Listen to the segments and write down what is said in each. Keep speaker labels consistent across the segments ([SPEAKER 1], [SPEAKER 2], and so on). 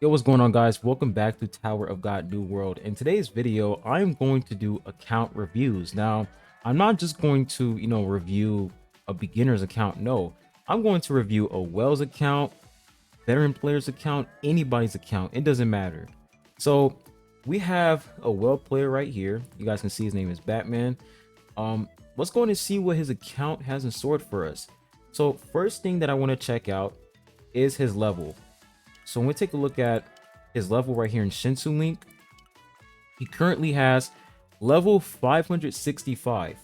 [SPEAKER 1] Yo, what's going on, guys? Welcome back to Tower of God New World. In today's video, I'm going to do account reviews. Now, I'm not just going to, review a beginner's account. No, I'm going to review a Wells account, veteran player's account, anybody's account. It doesn't matter. So we have a well player right here. You guys can see his name is Batman. Let's go and see what his account has in store for us. So first thing that I want to check out is his level. So when we take a look at his level right here in Shinsu Link, he currently has level 565,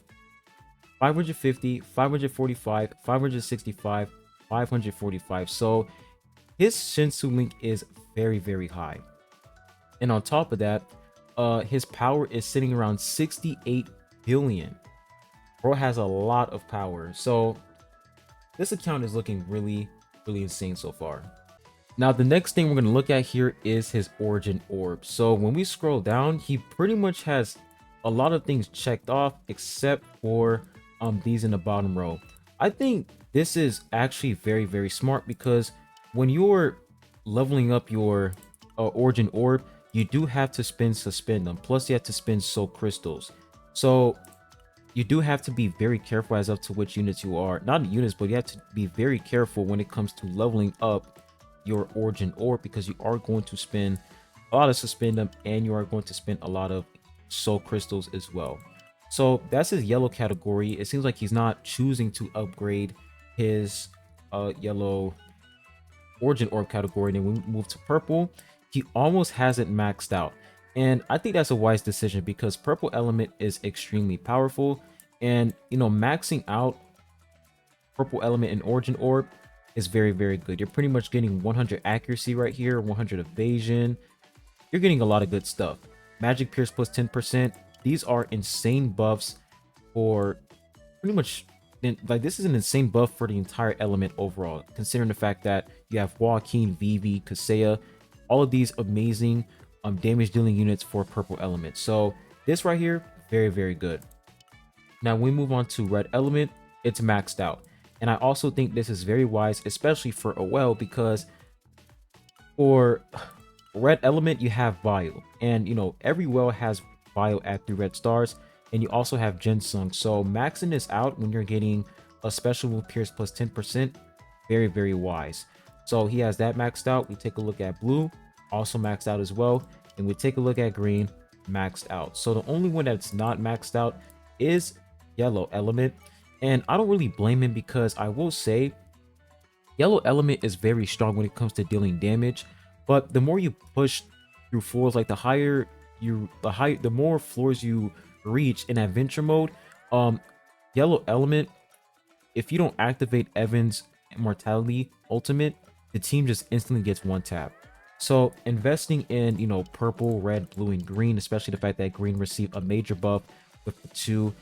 [SPEAKER 1] 550, 545, 565, 545. So his Shinsu Link is very, very high. And on top of that, his power is sitting around 68 billion. Bro has a lot of power. So this account is looking really, really insane so far. Now, the next thing we're going to look at here is his origin orb. So when we scroll down, he pretty much has a lot of things checked off except for these in the bottom row. I think this is actually very, very smart because when you're leveling up your origin orb, you do have to suspend them. Plus, you have to spend soul crystals. So you do have to be very careful as up to which units you are. Not units, but you have to be very careful when it comes to leveling up your origin orb, because you are going to spend a lot of suspend them and you are going to spend a lot of soul crystals as well. So that's his yellow category. It seems like he's not choosing to upgrade his yellow origin orb category. And then when we move to purple, he almost has it maxed out, and I think that's a wise decision because purple element is extremely powerful. And maxing out purple element in origin orb is very, very good. You're pretty much getting 100 accuracy right here, 100 evasion. You're getting a lot of good stuff. Magic Pierce plus 10%. These are insane buffs for pretty much, like, this is an insane buff for the entire element overall, considering the fact that you have Joaquin, Vivi, Kaseya, all of these amazing damage dealing units for purple element. So this right here, very, very good. Now we move on to red element. It's maxed out. And I also think this is very wise, especially for a well, because for red element, you have Bio. And, every well has Bio at 3 red stars. And you also have Ginsung. So maxing this out when you're getting a special move Pierce plus 10%, very, very wise. So he has that maxed out. We take a look at blue, also maxed out as well. And we take a look at green, maxed out. So the only one that's not maxed out is yellow element. And I don't really blame him because I will say yellow element is very strong when it comes to dealing damage. But the more you push through floors, like the more floors you reach in adventure mode, yellow element, if you don't activate Evan's immortality ultimate, the team just instantly gets one tap. So investing in purple, red, blue, and green, especially the fact that green received a major buff with the two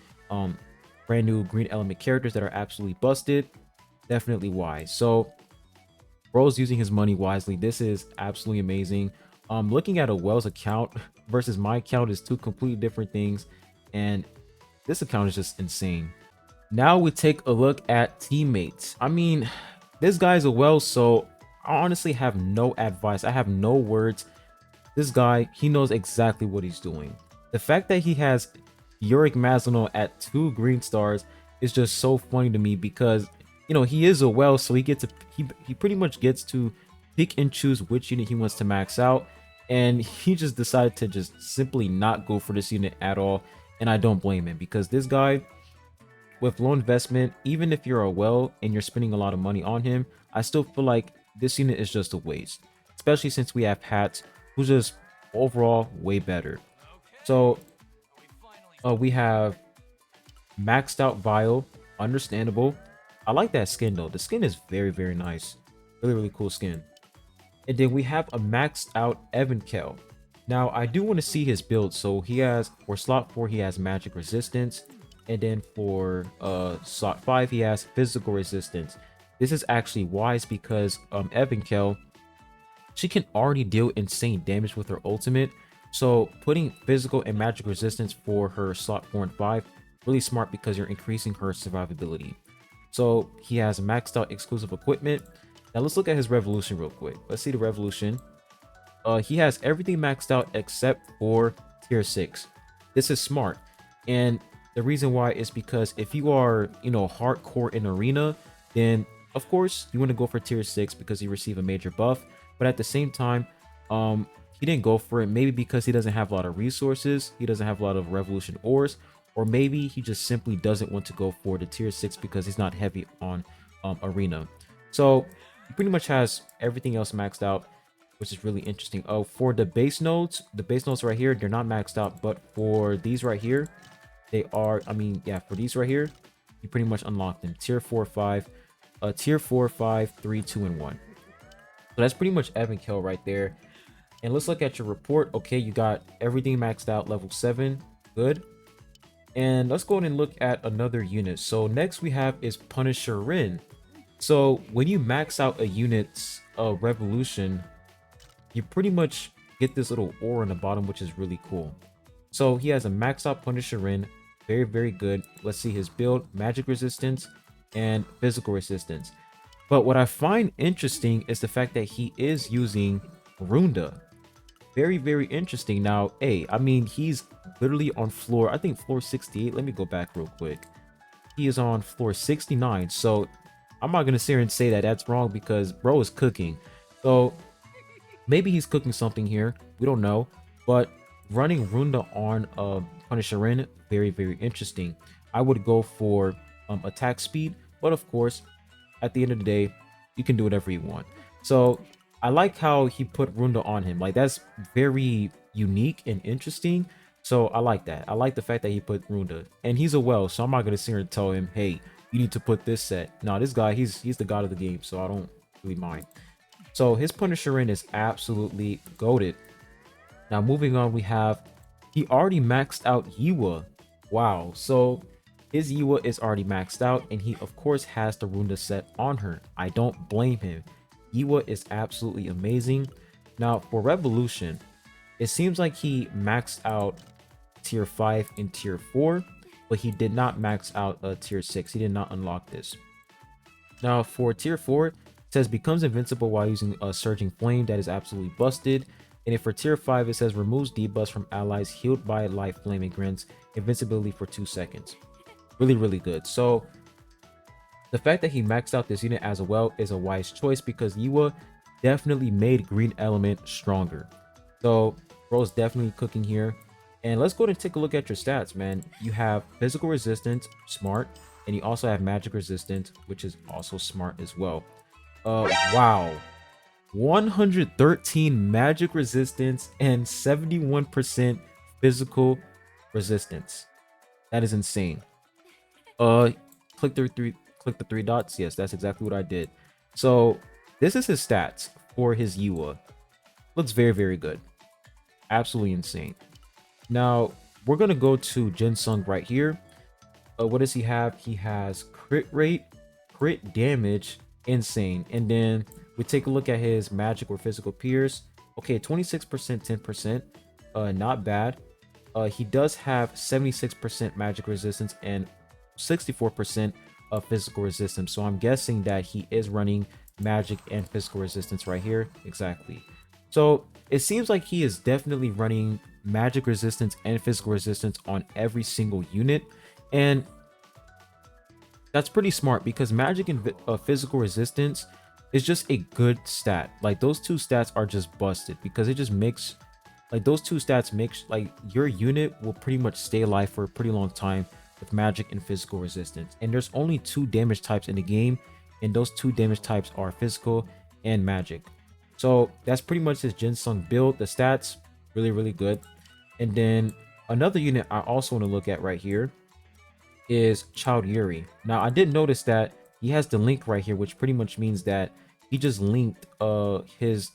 [SPEAKER 1] brand new green element characters that are absolutely busted, definitely wise. So bro's using his money wisely. This is absolutely amazing. Looking at a Wells account versus my account is two completely different things, and this account is just insane. Now we take a look at teammates. I mean, this guy's a Wells, so I honestly have no advice. I have no words. This guy, he knows exactly what he's doing. The fact that he has Yorick Mazino at 2 green stars is just so funny to me because he is a well, so he pretty much gets to pick and choose which unit he wants to max out, and he just decided to just simply not go for this unit at all. And I don't blame him, because this guy with low investment, even if you're a well and you're spending a lot of money on him, I still feel like this unit is just a waste, especially since we have Hats, who's just overall way better. So we have maxed out Vile, understandable. I like that skin though. The skin is very, very nice. Really, really cool skin. And then we have a maxed out Evan Kell. Now I do want to see his build. So he has, for slot 4, he has magic resistance. And then for slot 5, he has physical resistance. This is actually wise because Evan Kell, she can already deal insane damage with her ultimate. So putting physical and magic resistance for her slot 4 and 5, really smart because you're increasing her survivability. So he has maxed out exclusive equipment. Now let's look at his revolution real quick. Let's see the revolution. He has everything maxed out except for tier 6. This is smart. And the reason why is because if you are, hardcore in arena, then of course you want to go for tier 6 because you receive a major buff. But at the same time, he didn't go for it maybe because he doesn't have a lot of resources, he doesn't have a lot of revolution ores, or maybe he just simply doesn't want to go for the tier 6 because he's not heavy on arena. So he pretty much has everything else maxed out, which is really interesting. Oh, for the base nodes right here, they're not maxed out, but for these right here, they are. I mean, yeah, for these right here, you pretty much unlock them. Tier 4, 5, tier 4, 5, 3, 2, and 1. So that's pretty much Evan Kill right there. And let's look at your report. Okay, you got everything maxed out, level 7. Good. And let's go ahead and look at another unit. So next we have is Punisher Rin. So when you max out a unit's revolution, you pretty much get this little ore on the bottom, which is really cool. So he has a max out Punisher Rin. Very, very good. Let's see his build: magic resistance and physical resistance. But what I find interesting is the fact that he is using Runda. Very, very interesting. Now, hey, I mean, he's literally on floor, I think floor 68. Let me go back real quick. He is on floor 69. So I'm not going to sit here and say that that's wrong because bro is cooking. So maybe he's cooking something here. We don't know. But running Runda on Punisher Rin, very, very interesting. I would go for attack speed. But of course, at the end of the day, you can do whatever you want. So I like how he put Runda on him. Like, that's very unique and interesting. So I like that. I like the fact that he put Runda. And he's a well, so I'm not gonna sit here and tell him, hey, you need to put this set. No, this guy, he's the god of the game, so I don't really mind. So his Punisher Rin is absolutely goated. Now moving on, we have, he already maxed out Yiwa. Wow. So his Yiwa is already maxed out, and he of course has the Runda set on her. I don't blame him. Yiwa is absolutely amazing. Now for Revolution, it seems like he maxed out tier 5 and tier 4, but he did not max out tier 6. He did not unlock this. Now for tier 4, it says becomes invincible while using a surging flame. That is absolutely busted. And if for tier 5, it says removes debuffs from allies healed by light flame and grants invincibility for 2 seconds. Really, really good. So the fact that he maxed out this unit as well is a wise choice because Yiwa definitely made green element stronger. So bro's definitely cooking here. And let's go ahead and take a look at your stats, man. You have physical resistance, smart, and you also have magic resistance, which is also smart as well. Wow. 113 magic resistance and 71% physical resistance. That is insane. Click the three dots. Yes, that's exactly what I did. So this is his stats for his Yiwa. Looks very, very good. Absolutely insane. Now we're gonna go to Jinsung right here. What does he have? He has crit rate, crit damage, insane. And then we take a look at his magic or physical peers. Okay, 26%, 10%. Not bad. He does have 76% magic resistance and 64% of physical resistance. So I'm guessing that he is running magic and physical resistance right here. Exactly. So it seems like he is definitely running magic resistance and physical resistance on every single unit. And that's pretty smart because magic and physical resistance is just a good stat. Like, those two stats are just busted because it just makes, like, those two stats make like your unit will pretty much stay alive for a pretty long time with magic and physical resistance. And there's only 2 damage types in the game, and those 2 damage types are physical and magic. So that's pretty much his Jinsung build. The stats really, really good. And then another unit I also want to look at right here is Child Yuri. Now I did notice that he has the link right here, which pretty much means that he just linked his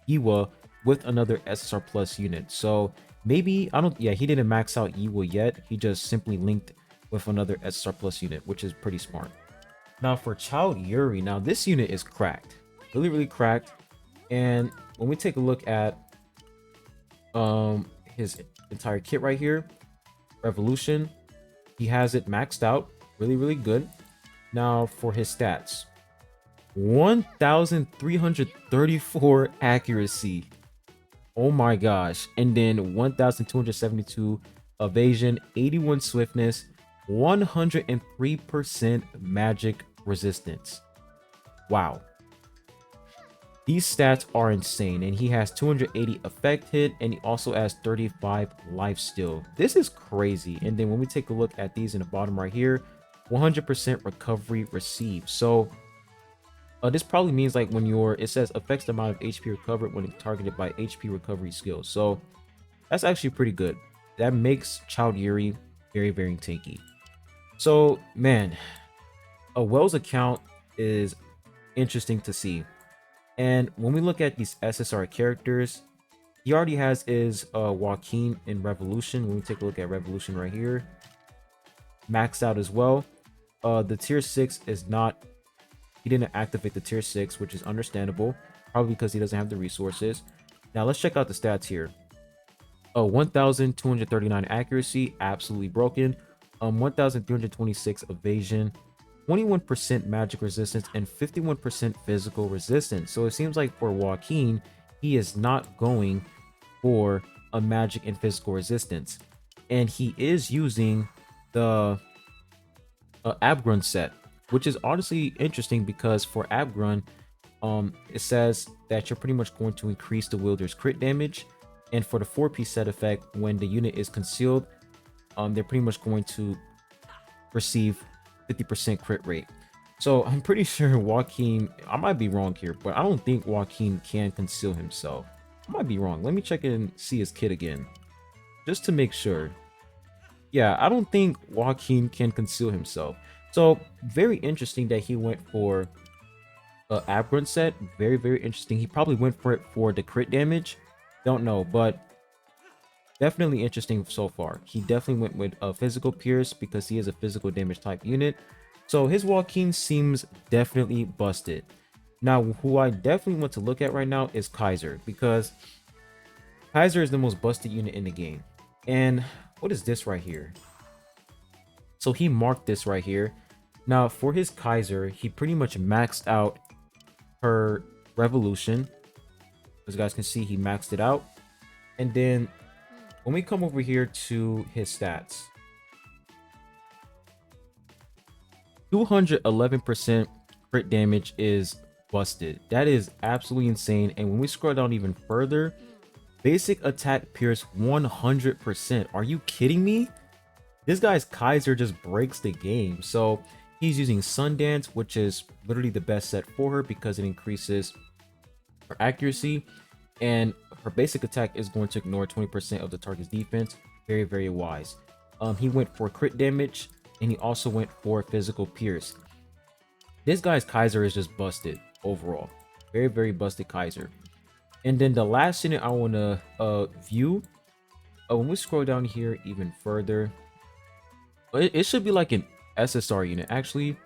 [SPEAKER 1] Yiwa with another SSR plus unit. So maybe, I don't, yeah, he didn't max out Yiwa yet. He just simply linked with another SSR plus unit, which is pretty smart. Now for Child Yuri, now this unit is cracked, really, really cracked. And when we take a look at his entire kit right here, Revolution, he has it maxed out, really, really good. Now for his stats, 1334 accuracy. Oh my gosh. And then 1272 evasion, 81 swiftness, 103% magic resistance. Wow. These stats are insane, and he has 280 effect hit, and he also has 35 life steal. This is crazy. And then when we take a look at these in the bottom right here, 100% recovery received. So this probably means like when you're, it says affects the amount of HP recovered when targeted by HP recovery skills. So that's actually pretty good. That makes Child Yuri very, very tanky. So man, a Wells account is interesting to see. And when we look at these SSR characters, he already has his Joaquin in Revolution. When we take a look at Revolution right here, maxed out as well. The tier 6 is not, he didn't activate the tier 6, which is understandable, probably because he doesn't have the resources. Now let's check out the stats here. 1239 accuracy, absolutely broken. 1326 evasion, 21% magic resistance, and 51% physical resistance. So it seems like for Joaquin, he is not going for a magic and physical resistance. And he is using the Abgrund set, which is honestly interesting because for Abgrund, it says that you're pretty much going to increase the wielder's crit damage. And for the 4-piece set effect, when the unit is concealed, they're pretty much going to receive 50% crit rate. So I'm pretty sure Joaquin, I might be wrong here, but I don't think Joaquin can conceal himself. I might be wrong. Let me check and see his kit again, just to make sure. Yeah, I don't think Joaquin can conceal himself. So very interesting that he went for Abgrund set. Very, very interesting. He probably went for it for the crit damage. Don't know, but definitely interesting so far. He definitely went with a physical pierce because he is a physical damage type unit. So his Joaquin seems definitely busted. Now, who I definitely want to look at right now is Kaiser, because Kaiser is the most busted unit in the game. And what is this right here? So he marked this right here. Now, for his Kaiser, he pretty much maxed out her Revolution. As you guys can see, he maxed it out. And then when we come over here to his stats, 211% crit damage is busted. That is absolutely insane. And when we scroll down even further, basic attack pierce 100%. Are you kidding me? This guy's Kaiser just breaks the game. So he's using Sundance, which is literally the best set for her because it increases her accuracy, and her basic attack is going to ignore 20% of the target's defense. Very, very wise. He went for crit damage, and he also went for physical pierce. This guy's Kaiser is just busted overall. Very, very busted Kaiser. And then the last unit I want to view, when we scroll down here even further, it should be like an SSR unit actually.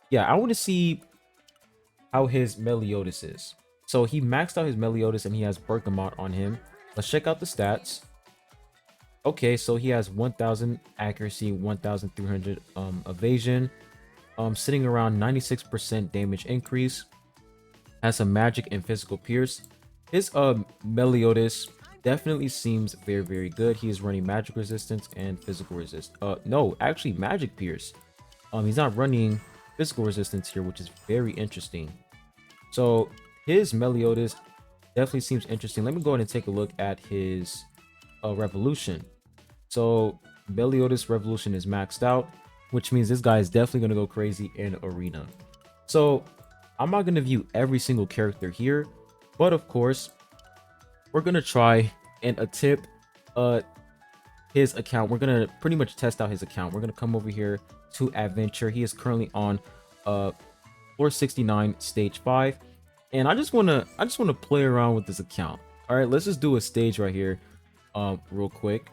[SPEAKER 1] Yeah, I want to see how his Meliodas is. So he maxed out his Meliodas and he has Bergamot on him. Let's check out the stats. Okay, so he has 1000 accuracy, 1300 evasion, sitting around 96% damage increase, has some magic and physical pierce. His Meliodas definitely seems very, very good. He is running magic resistance and physical resist. No, actually magic pierce. He's not running physical resistance here, which is very interesting. So his Meliodas definitely seems interesting. Let me go ahead and take a look at his Revolution. So Meliodas Revolution is maxed out, which means this guy is definitely going to go crazy in Arena. So I'm not going to view every single character here, but of course, we're going to try and attempt his account. We're going to pretty much test out his account. We're going to come over here to Adventure. He is currently on floor 69, stage 5. And I just want to play around with this account. All right, let's just do a stage right here real quick.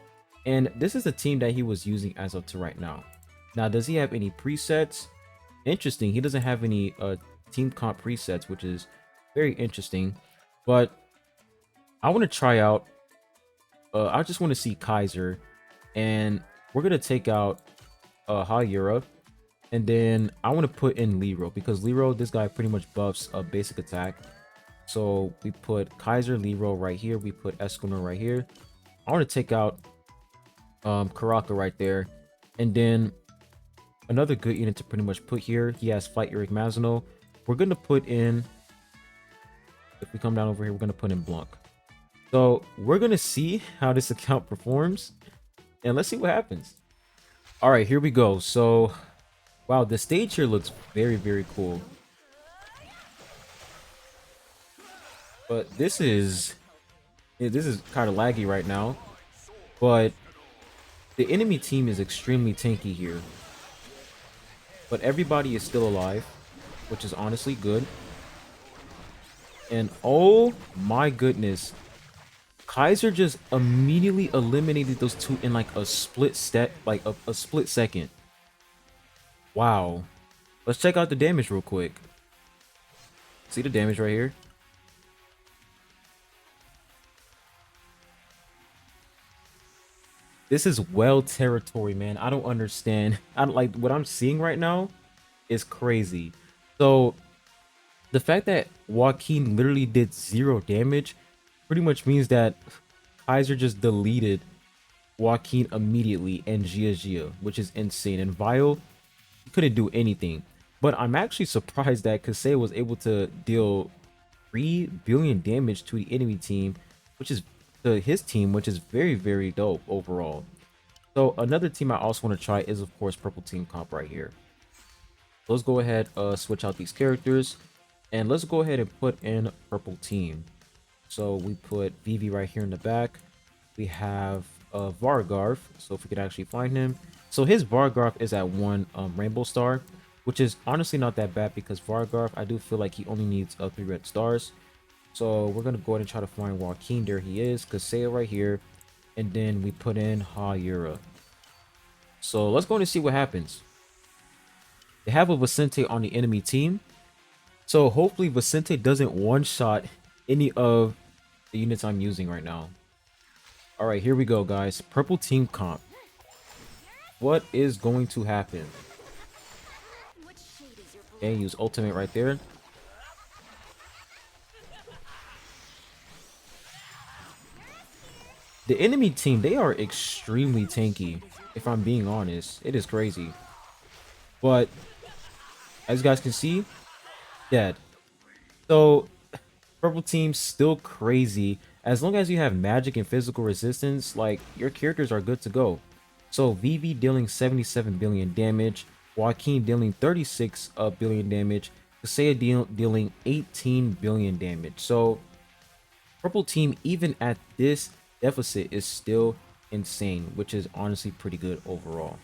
[SPEAKER 1] And this is the team that he was using as of to right now. Now, does he have any presets? Interesting. He doesn't have any team comp presets, which is very interesting. But I want to try out. I just want to see Kaiser, and we're gonna take out Hayura, and then I want to put in Lero because Lero, this guy pretty much buffs a basic attack. So we put Kaiser Leroy right here. We put Escuner right here. I want to take out Karaka right there. And then another good unit to pretty much put here. He has Fight Eric Mazino. We're going to put in, if we come down over here, we're going to put in Blanc. So we're going to see how this account performs. And let's see what happens. All right, here we go. So, wow, the stage here looks very, very cool. But this is kind of laggy right now. But the enemy team is extremely tanky here. But everybody is still alive, which is honestly good. And oh my goodness, Kaiser just immediately eliminated those two in like a split step, like a split second. Wow. Let's check out the damage real quick. See the damage right here? This is well territory, man. I don't understand. I don't like what I'm seeing right now is crazy. So the fact that Joaquin literally did 0 damage pretty much means that Kaiser just deleted Joaquin immediately and Gia, which is insane. And Vile, he couldn't do anything. But I'm actually surprised that Kasei was able to deal 3 billion damage to the enemy team, which is to his team, which is very, very dope overall. So another team I also want to try is, of course, Purple Team Comp right here. Let's go ahead, switch out these characters, and let's go ahead and put in Purple Team. So we put Vivi right here in the back. We have Vargarf, so if we could actually find him. So his Vargarf is at 1 Rainbow Star, which is honestly not that bad because Vargarf, I do feel like he only needs 3 red stars. So we're going to go ahead and try to find Joaquin. There he is. Kaseo right here. And then we put in Hayura. So let's go and see what happens. They have a Vicente on the enemy team. So hopefully Vicente doesn't one-shot any of the units I'm using right now. All right, here we go, guys. Purple Team Comp. What is going to happen? Okay, use ultimate right there. The enemy team, they are extremely tanky. If I'm being honest, it is crazy. But as you guys can see, dead. So purple team's still crazy. As long as you have magic and physical resistance, like, your characters are good to go. So Vivi dealing 77 billion damage, Joaquin dealing 36 billion damage, Kasea dealing 18 billion damage. So purple team, even at this deficit, is still insane, which is honestly pretty good overall.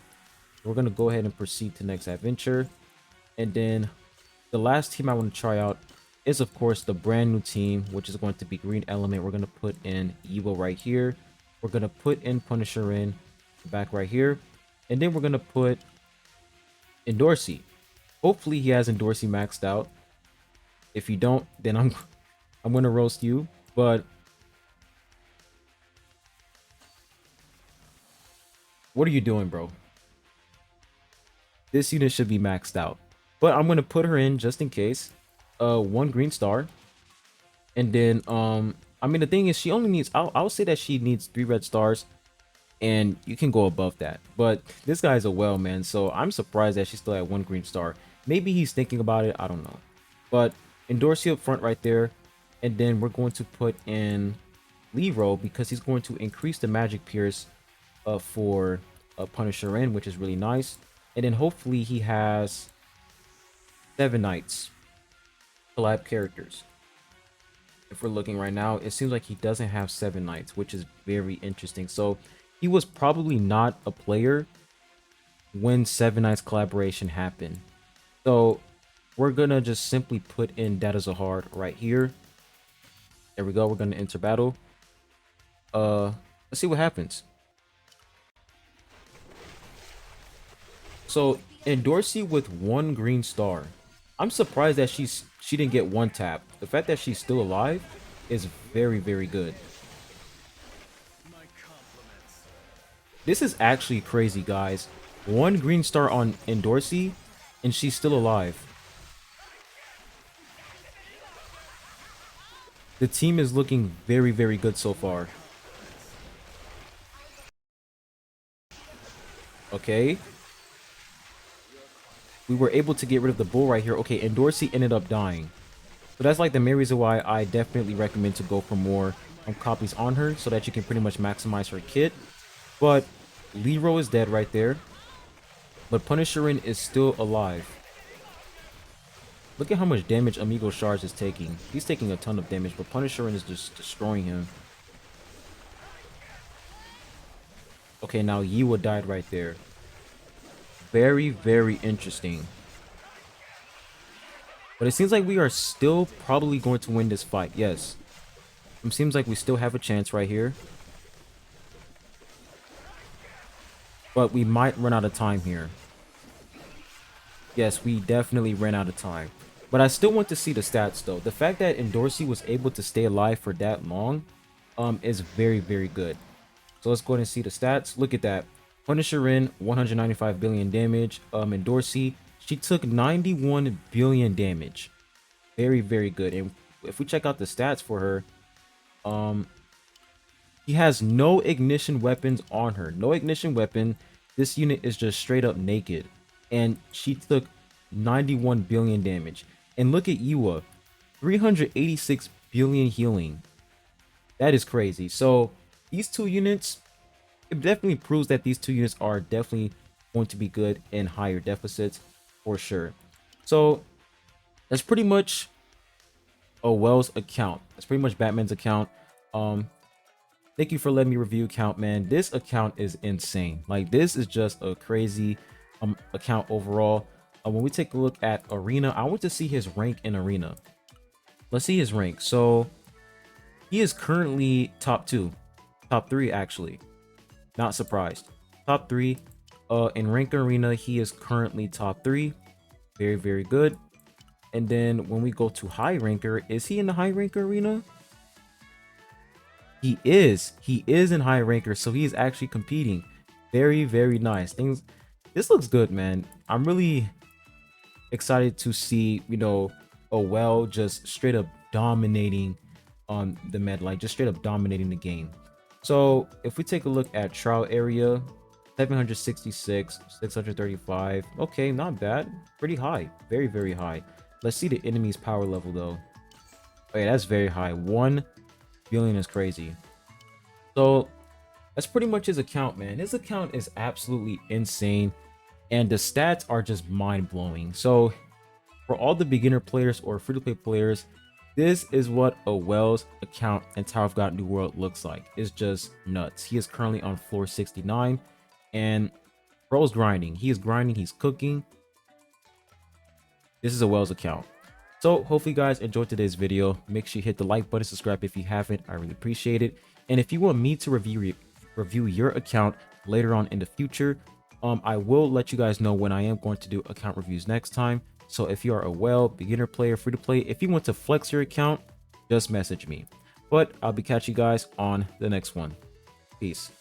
[SPEAKER 1] We're going to go ahead and proceed to next adventure. And then the last team I want to try out is, of course, the brand new team, which is going to be Green Element. We're going to put in Evo right here. We're going to put in Punisher in the back right here. And then we're going to put Endorsey. Hopefully he has Endorsey maxed out. If you don't, then I'm going to roast you. But what are you doing, bro? This unit should be maxed out. But I'm going to put her in just in case. 1 green star. And then, I mean, the thing is, she only needs, I'll say that she needs 3 red stars. And you can go above that. But this guy's a well, man. So I'm surprised that she's still at 1 green star. Maybe he's thinking about it. I don't know. But Endorsey up front right there. And then we're going to put in Leroy because he's going to increase the magic pierce for Punisher in, which is really nice. And then hopefully he has 7 knights collab characters. If we're looking right now, it seems like he doesn't have 7 knights, which is very interesting. So he was probably not a player when 7 knights collaboration happened. So we're gonna just simply put in Data Zahard right here. There we go. We're gonna enter battle. Let's see what happens. So Endorsey with 1 green star. I'm surprised that she didn't get 1 tap. The fact that she's still alive is very, very good. This is actually crazy, guys. 1 green star on Endorsey, and she's still alive. The team is looking very, very good so far. Okay. We were able to get rid of the bull right here. Okay, and Dorsey ended up dying. So that's like the main reason why I definitely recommend to go for more copies on her so that you can pretty much maximize her kit. But Lero is dead right there. But Punisherin is still alive. Look at how much damage Amigo Shards is taking. He's taking a ton of damage, but Punisherin is just destroying him. Okay, now Yiwa died right there. Very, very interesting. But it seems like we are still probably going to win this fight. Yes. It seems like we still have a chance right here. But we might run out of time here. Yes, we definitely ran out of time. But I still want to see the stats, though. The fact that Endorsey was able to stay alive for that long is very, very good. So let's go ahead and see the stats. Look at that. Punisherin, 195 billion damage. Endorsey, she took 91 billion damage. Very, very good. And if we check out the stats for her, he has no ignition weapons on her. No ignition weapon. This unit is just straight up naked. And she took 91 billion damage. And look at Iwa, 386 billion healing. That is crazy. So these two units, it definitely proves that these two units are definitely going to be good in higher deficits for sure. So that's pretty much a Wells account. That's pretty much Batman's account. Thank you for letting me review account, man. This account is insane. Like, this is just a crazy account overall. When we take a look at Arena, I want to see his rank in Arena. Let's see his rank. So he is currently top 2, top 3 actually. Not surprised. Top 3. In rank Arena, he is currently top 3. Very, very good. And then when we go to high ranker, is he in the high ranker arena? He is in high ranker, so he is actually competing. Very, very nice. This looks good, man. I'm really excited to see, you know, Well just straight up dominating on the med, like just straight up dominating the game. So if we take a look at trial area, 766, 635. Okay, not bad. Pretty high. Very, very high. Let's see the enemy's power level though. Oh yeah, that's very high. 1 billion is crazy. So that's pretty much his account, man. His account is absolutely insane. And the stats are just mind-blowing. So for all the beginner players or free-to-play players, this is what a Wells account in Tower of God New World looks like. It's just nuts. He is currently on floor 69. And bro's grinding. He is grinding. He's cooking. This is a Wells account. So hopefully you guys enjoyed today's video. Make sure you hit the like button, subscribe if you haven't. I really appreciate it. And if you want me to review your account later on in the future, I will let you guys know when I am going to do account reviews next time. So if you are a beginner player, free to play, if you want to flex your account, just message me. But I'll be catching you guys on the next one. Peace.